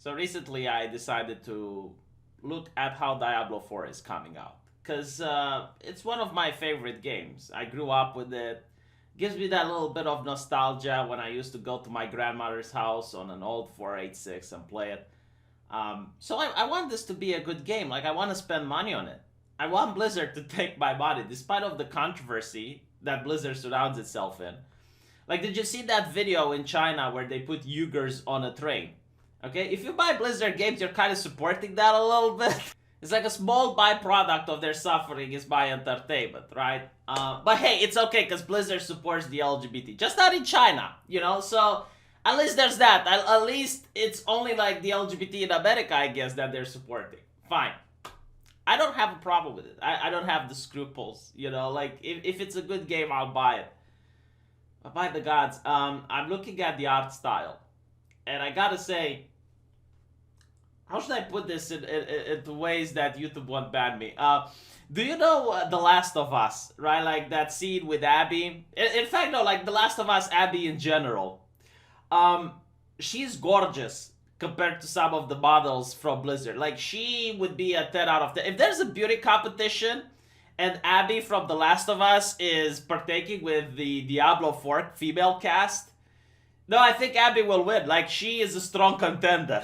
So recently I decided to look at how Diablo 4 is coming out. Because it's one of my favorite games. I grew up with it. Gives me that little bit of nostalgia when I used to go to my grandmother's house on an old 486 and play it. So I want this to be a good game. Like, I want to spend money on it. I want Blizzard to take my money, despite of the controversy that Blizzard surrounds itself in. Like, did you see that video in China where they put YIKES on a train? Okay, if you buy Blizzard games, you're kind of supporting that a little bit. It's like a small byproduct of their suffering is by entertainment, right? But hey, it's okay because Blizzard supports the LGBT. Just not in China, you know? So at least there's that. At least it's only like the LGBT in America, I guess, that they're supporting. Fine. I don't have a problem with it. I don't have the scruples, you know? Like, if it's a good game, I'll buy it. But by the gods, I'm looking at the art style. And I gotta say, how should I put this into ways that YouTube won't ban me? Do you know The Last of Us, right? Like that scene with Abby. In fact, no, like The Last of Us, Abby in general. She's gorgeous compared to some of the models from Blizzard. Like, she would be a 10 out of 10. If there's a beauty competition and Abby from The Last of Us is partaking with the Diablo 4 female cast, no, I think Abby will win. Like, she is a strong contender.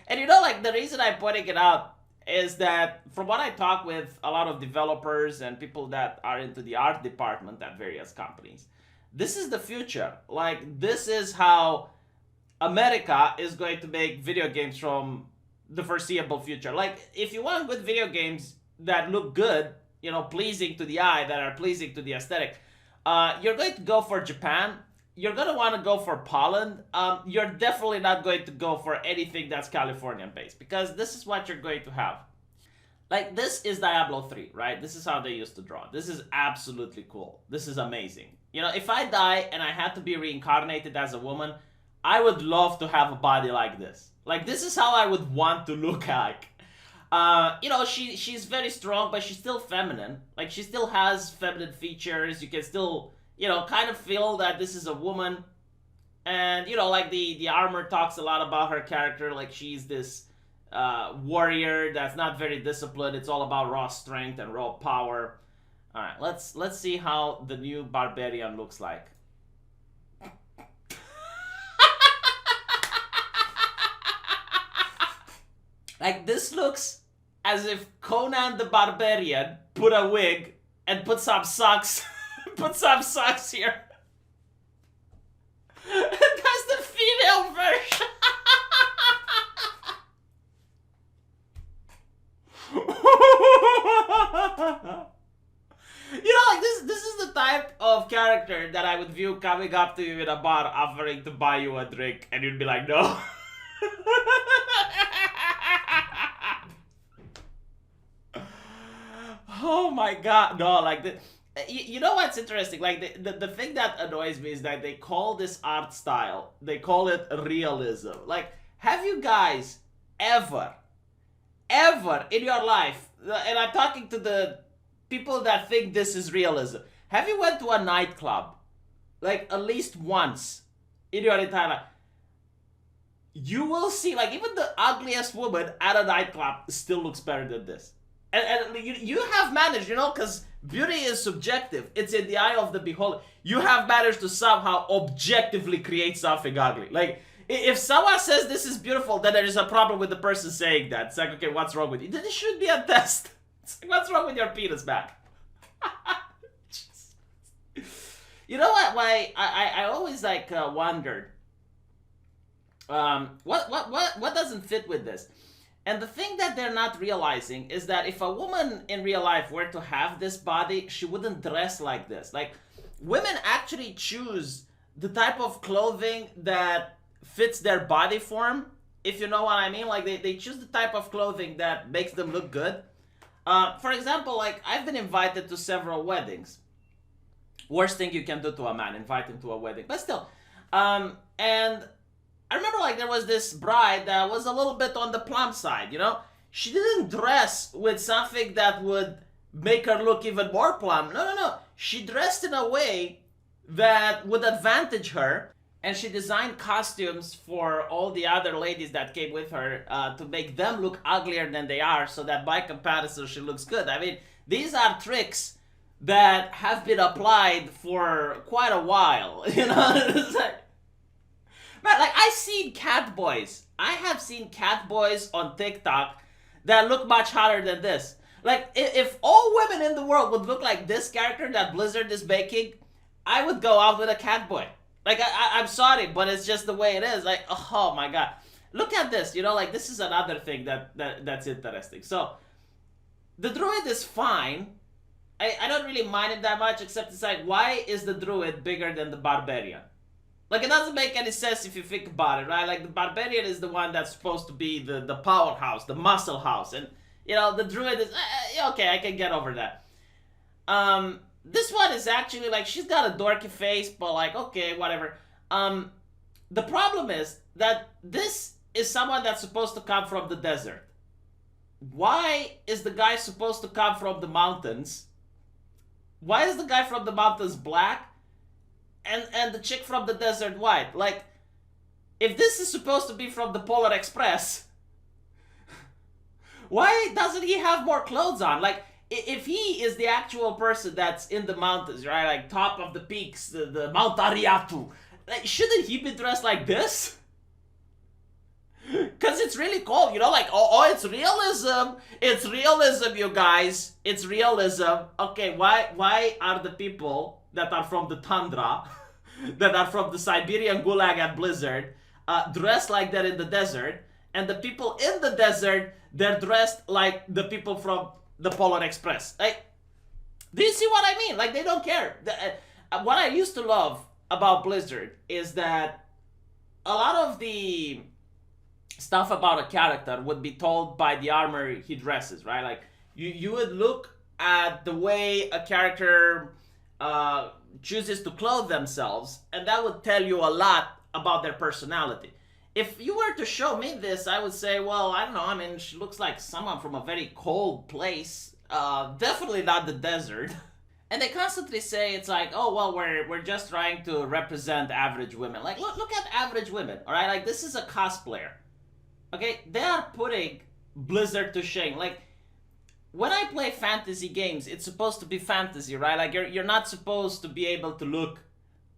And you know, like, the reason I'm pointing it out is that from what I talk with a lot of developers and people that are into the art department at various companies, this is the future. Like, this is how America is going to make video games from the foreseeable future. Like, if you want good video games that look good, you know, pleasing to the eye, that are pleasing to the aesthetic, you're going to go for Japan. You're going to want to go for Poland. You're definitely not going to go for anything that's Californian based, because this is what you're going to have. Like, this is Diablo 3, right? This is how they used to draw. This is absolutely cool. This is amazing. You know, if I die and I had to be reincarnated as a woman, I would love to have a body like this. Like, this is how I would want to look like. You know, she's very strong, but she's still feminine. Like, she still has feminine features. You can still, you know, kind of feel that this is a woman. And, you know, like, the armor talks a lot about her character. Like, she's this warrior that's not very disciplined. It's all about raw strength and raw power. All right, let's see how the new barbarian looks like. Like, this looks as if Conan the Barbarian put a wig and put some socks, put some socks here. That's the female version. You know, like, this is the type of character that I would view coming up to you in a bar offering to buy you a drink, and you'd be like, no. Oh my god, no, like, you know what's interesting? Like, the thing that annoys me is that they call this art style, they call it realism. Like, have you guys ever in your life, and I'm talking to the people that think this is realism, have you went to a nightclub, like, at least once in your entire life? You will see, like, even the ugliest woman at a nightclub still looks better than this. And you have managed, you know, because beauty is subjective. It's in the eye of the beholder. You have managed to somehow objectively create something ugly. Like, if someone says this is beautiful, then there is a problem with the person saying that. It's like, okay, what's wrong with you? Then it should be a test. It's like, what's wrong with your penis, man? You know what? Why I always, like, wondered. What doesn't fit with this? And the thing that they're not realizing is that if a woman in real life were to have this body, she wouldn't dress like this. Like, women actually choose the type of clothing that fits their body form, if you know what I mean. Like, they choose the type of clothing that makes them look good. For example, like, I've been invited to several weddings. Worst thing you can do to a man, invite him to a wedding. But still. And I remember, like, there was this bride that was a little bit on the plump side, you know? She didn't dress with something that would make her look even more plump. No. She dressed in a way that would advantage her. and she designed costumes for all the other ladies that came with her to make them look uglier than they are, so that by comparison she looks good. I mean, these are tricks that have been applied for quite a while. It's like, man, like I seen cat boys. I have seen cat boys on TikTok that look much hotter than this. Like if all women in the world would look like this character that Blizzard is making, I would go out with a cat boy. Like I'm sorry, but it's just the way it is. Like, oh my god, look at this. Like this is another thing that's interesting. So the druid is fine. I don't really mind it that much, except it's like, why is the druid bigger than the barbarian? Like, it doesn't make any sense if you think about it, right? Like, the barbarian is the one that's supposed to be the powerhouse, the muscle house, and the druid is okay. I can get over that. This one is actually like, she's got a dorky face, but like, okay, whatever. The problem is that this is someone that's supposed to come from the desert. Why is the guy supposed to come from the mountains? Why is the guy from the mountains black and the chick from the desert white? Like, if this is supposed to be from the Polar Express, why doesn't he have more clothes on? Like, if he is the actual person that's in the mountains, right? Like, top of the peaks, the Mount Ariatu, like, shouldn't he be dressed like this? Because it's really cold, like, it's realism. It's realism, you guys. It's realism. Okay, why are the people that are from the tundra, that are from the Siberian Gulag and Blizzard, dressed like that in the desert, and the people in the desert, they're dressed like the people from the Polar Express? Like, do you see what I mean? Like, they don't care. What I used to love about Blizzard is that a lot of the stuff about a character would be told by the armor he dresses, right? Like, you would look at the way a character chooses to clothe themselves, and that would tell you a lot about their personality. If you were to show me this, I would say, well, I don't know, I mean, she looks like someone from a very cold place, definitely not the desert. And they constantly say, it's like, oh, well, we're just trying to represent average women. Like, look at average women, all right? Like, this is a cosplayer. Okay, they are putting Blizzard to shame. Like, when I play fantasy games, it's supposed to be fantasy, right? Like, you're not supposed to be able to look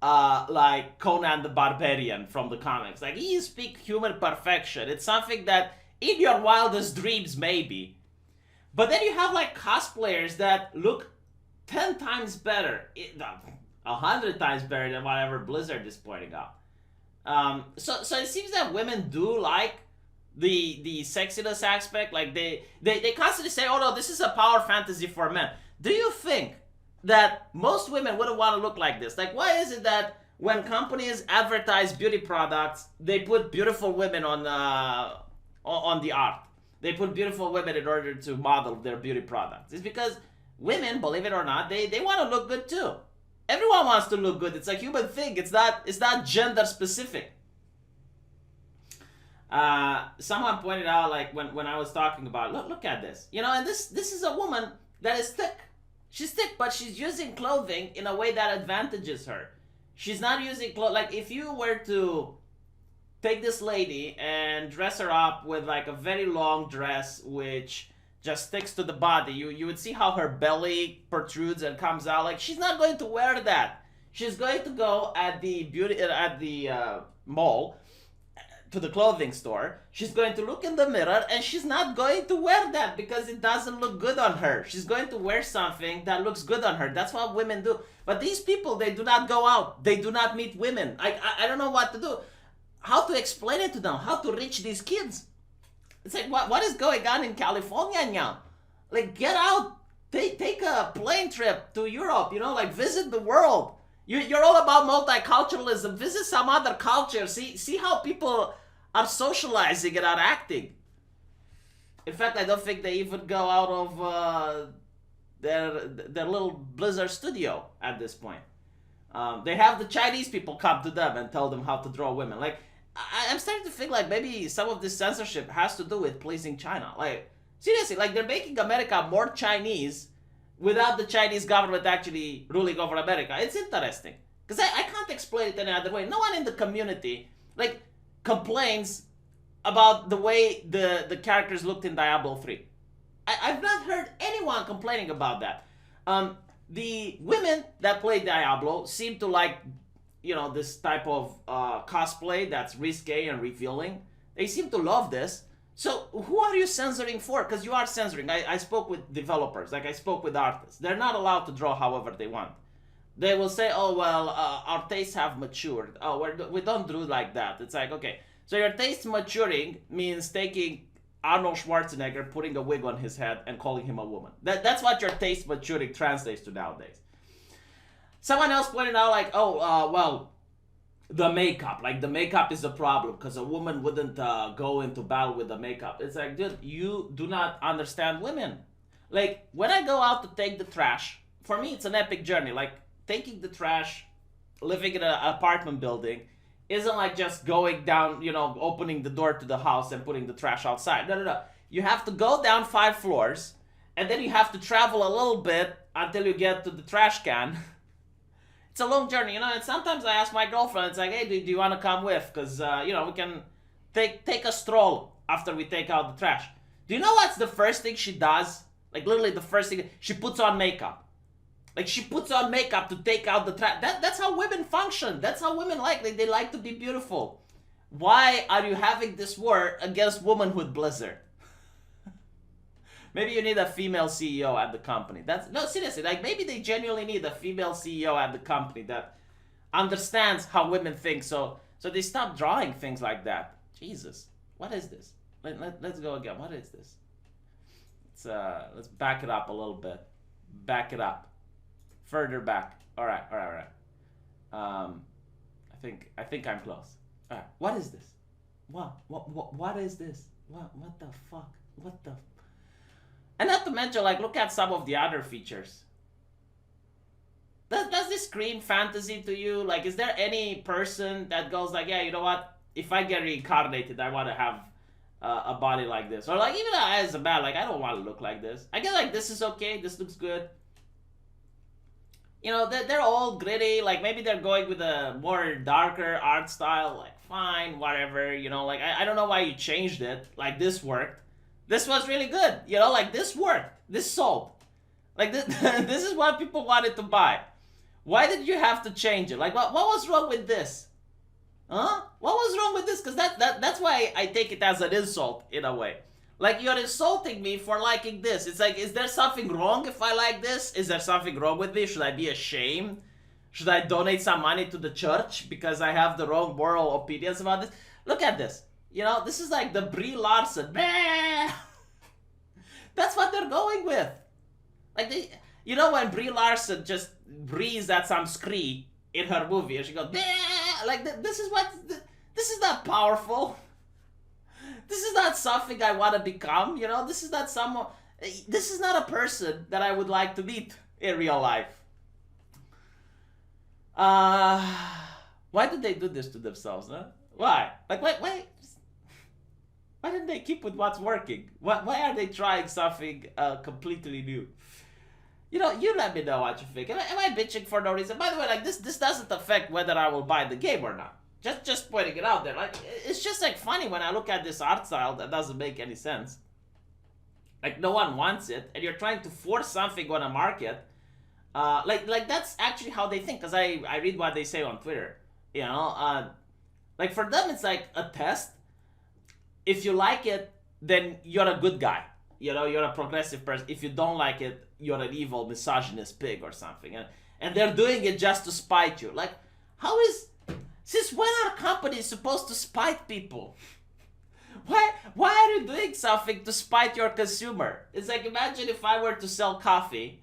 like Conan the Barbarian from the comics. Like, he speaks human perfection. It's something that in your wildest dreams, maybe. But then you have, like, cosplayers that look 10 times better, 100 times better than whatever Blizzard is pointing out. So it seems that women do like the sexiness aspect. Like, they constantly say, oh no, this is a power fantasy for men. Do you think that most women wouldn't want to look like this? Like, why is it that when companies advertise beauty products, they put beautiful women on the art? They put beautiful women in order to model their beauty products. It's because women, believe it or not, they want to look good too. Everyone wants to look good. It's a human thing. It's not gender specific. Someone pointed out, like, when I was talking about, look at this, and this is a woman that is thick. She's thick, but she's using clothing in a way that advantages her. She's not using like, if you were to take this lady and dress her up with like a very long dress which just sticks to the body, you would see how her belly protrudes and comes out. Like, she's not going to wear that. She's going to go at the mall, to the clothing store. She's going to look in the mirror, and she's not going to wear that because it doesn't look good on her. She's going to wear something that looks good on her. That's what women do. But these people, they do not go out. They do not meet women. I don't know what to do. How to explain it to them? How to reach these kids? It's like, what is going on in California now? Like, get out. Take a plane trip to Europe, like, visit the world. You're all about multiculturalism. Visit some other culture. See how people are socializing and are acting. In fact, I don't think they even go out of their little Blizzard studio at this point. They have the Chinese people come to them and tell them how to draw women. Like, I'm starting to think like maybe some of this censorship has to do with pleasing China. Like, seriously, like, they're making America more Chinese without the Chinese government actually ruling over America. It's interesting. Because I can't explain it any other way. No one in the community like complains about the way the characters looked in Diablo 3. I've not heard anyone complaining about that. The women that play Diablo seem to like, this type of cosplay that's risque and revealing. They seem to love this. So who are you censoring for? Because you are censoring. I spoke with developers, like I spoke with artists. They're not allowed to draw however they want. They will say, oh, well, our tastes have matured. Oh, we don't do like that. It's like, okay, so your taste maturing means taking Arnold Schwarzenegger, putting a wig on his head and calling him a woman. That's what your taste maturing translates to nowadays. Someone else pointed out, like, well, the makeup. Like, the makeup is a problem because a woman wouldn't go into battle with the makeup. It's like, dude, you do not understand women. Like, when I go out to take the trash, for me, it's an epic journey. Like, taking the trash, living in an apartment building, isn't like just going down, opening the door to the house and putting the trash outside. No. You have to go down 5 floors, and then you have to travel a little bit until you get to the trash can. It's a long journey, and sometimes I ask my girlfriend, it's like, hey, do you want to come with? Because, we can take a stroll after we take out the trash. Do you know what's the first thing she does? Like, literally the first thing, she puts on makeup. Like, she puts on makeup to take out the trash. That's how women function. That's how women like. They like to be beautiful. Why are you having this war against womanhood, Blizzard? Maybe you need a female CEO at the company. No, seriously. Like, maybe they genuinely need a female CEO at the company that understands how women think. So they stop drawing things like that. Jesus, what is this? Let's go again. What is this? Let's back it up a little bit. Back it up. Further back. All right. I think I'm close. All right. What is this? What is this? What the fuck? What the? And not to mention, like, look at some of the other features. Does this scream fantasy to you? Like, is there any person that goes like, yeah, you know what? If I get reincarnated, I want to have a body like this, or like even as a man, like I don't want to look like this. I get like this is okay. This looks good. They're all gritty, like maybe they're going with a more darker art style, like fine, whatever, like I don't know why you changed it, like this worked. This was really good, like this worked, this sold. Like this is what people wanted to buy. Why did you have to change it? Like what was wrong with this? Huh? What was wrong with this? Because that's why I take it as an insult in a way. Like, you're insulting me for liking this. It's like, is there something wrong if I like this? Is there something wrong with me? Should I be ashamed? Should I donate some money to the church because I have the wrong moral opinions about this? Look at this. This is like the Brie Larson. That's what they're going with. Like, when Brie Larson just breathes at some scree in her movie and she goes, like, this is not powerful. This is not something I want to become, This is not a person that I would like to meet in real life. Why did they do this to themselves, huh? Why? Like, why didn't they keep with what's working? Why are they trying something completely new? You let me know what you think. Am I bitching for no reason? By the way, like, this doesn't affect whether I will buy the game or not. Just pointing it out there. Like, it's just like funny when I look at this art style that doesn't make any sense. Like, no one wants it, and you're trying to force something on a market. Like that's actually how they think. Because I read what they say on Twitter. Like for them it's like a test. If you like it, then you're a good guy. You're a progressive person. If you don't like it, you're an evil misogynist pig or something. And they're doing it just to spite you. Like, since when are companies supposed to spite people? Why are you doing something to spite your consumer? It's like, imagine if I were to sell coffee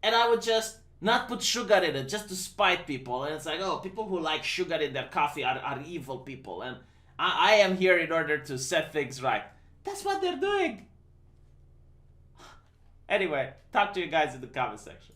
and I would just not put sugar in it just to spite people. And it's like, oh, people who like sugar in their coffee are evil people. And I am here in order to set things right. That's what they're doing. Anyway, talk to you guys in the comment section.